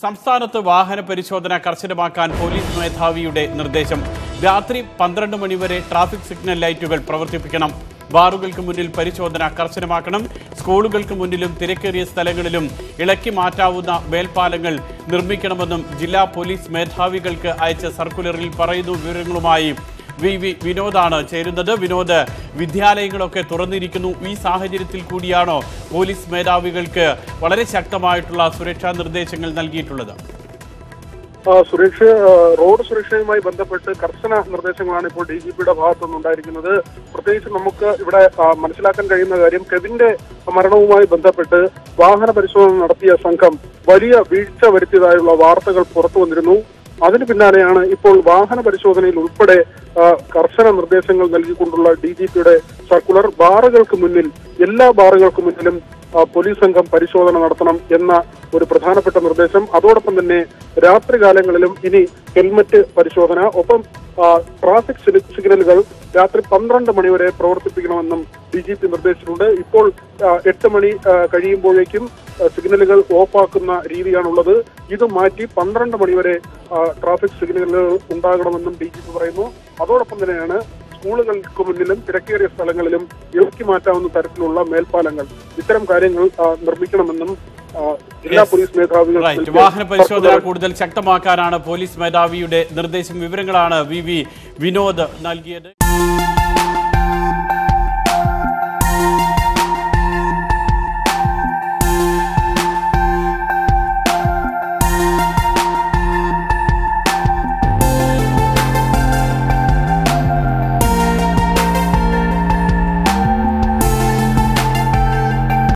സംസ്ഥാനത്ത് വാഹന പരിശോധന കർശനമാക്കാൻ പോലീസ് മേധാവിയുടെ നിർദ്ദേശം. രാത്രി 12 മണിവരെ ട്രാഫിക് സിഗ്നൽ ലൈറ്റുകൾ പ്രവർത്തിപ്പിക്കണം. ബാറുകൾക്ക് മുന്നിൽ പരിശോധന കർശനമാക്കണം. സ്കൂളുകൾക്ക് മുന്നിലും തിരക്കേറിയ സ്ഥലങ്ങളിലും ഇളക്കി മാറ്റാവുന്ന മേൽപ്പാലങ്ങൾ നിർമ്മിക്കണമെന്നും ജില്ലാ പോലീസ് മേധാവികൾക്ക് അയച്ച സർക്കുലറിൽ പറയുന്നു. വിവരങ്ങളുമായി വിനോദാണ് ചേരുന്നത്. വിനോദ്, വിദ്യാലയങ്ങളൊക്കെ തുറന്നിരിക്കുന്നു. ഈ സാഹചര്യത്തിൽ കൂടിയാണോ പോലീസ് മേധാവികൾക്ക് വളരെ ശക്തമായിട്ടുള്ള സുരക്ഷാ നിർദ്ദേശങ്ങൾ നൽകിയിട്ടുള്ളത്? റോഡ് സുരക്ഷയുമായി ബന്ധപ്പെട്ട് കർശന നിർദ്ദേശങ്ങളാണ് ഇപ്പോൾ DGPയുടെ ഭാഗത്തു നിന്നുണ്ടായിരിക്കുന്നത്. പ്രത്യേകിച്ച് നമുക്ക് ഇവിടെ മനസ്സിലാക്കാൻ കഴിയുന്ന കാര്യം, കെവിന്റെ മരണവുമായി ബന്ധപ്പെട്ട് വാഹന പരിശോധന നടത്തിയ സംഘം വലിയ വീഴ്ച വരുത്തിയതായുള്ള വാർത്തകൾ പുറത്തു വന്നിരുന്നു. അതിന് പിന്നാലെയാണ് ഇപ്പോൾ വാഹന പരിശോധനയിൽ ഉൾപ്പെടെ കർശന നിർദ്ദേശങ്ങൾ നൽകിക്കൊണ്ടുള്ള DGPയുടെ സർക്കുലർ. ബാറുകൾക്ക് മുന്നിൽ, എല്ലാ ബാറുകൾക്ക് മുന്നിലും പോലീസ് സംഘം പരിശോധന നടത്തണം എന്ന ഒരു പ്രധാനപ്പെട്ട നിർദ്ദേശം. അതോടൊപ്പം തന്നെ രാത്രികാലങ്ങളിലും ഇനി ഹെൽമറ്റ് പരിശോധന, ഒപ്പം ട്രാഫിക് സിഗ്നലുകൾ രാത്രി 12 മണിവരെ പ്രവർത്തിപ്പിക്കണമെന്നും DGP നിർദ്ദേശിച്ചിട്ടുണ്ട്. ഇപ്പോൾ 8 മണി കഴിയുമ്പോഴേക്കും സിഗ്നലുകൾ ഓഫാക്കുന്ന രീതിയാണുള്ളത്. ഇത് മാറ്റി 12 മണിവരെ ട്രാഫിക് സിഗ്നലുകൾ ഉണ്ടാകണമെന്നും DGP പറയുന്നു. അതോടൊപ്പം തന്നെയാണ് സ്കൂളുകൾക്ക് മുന്നിലും തിരക്കേറിയ സ്ഥലങ്ങളിലും ഇളക്കി മാറ്റാവുന്ന തരത്തിലുള്ള മേൽപ്പാലങ്ങൾ, ഇത്തരം കാര്യങ്ങൾ നിർമ്മിക്കണമെന്നും ജില്ലാ പോലീസ് മേധാവികൾ. വാഹന പരിശോധന കൂടുതൽ ശക്തമാക്കാനാണ് പോലീസ് മേധാവിയുടെ നിർദ്ദേശം. വിവരങ്ങളാണ് വിനോദ് നൽകിയത്.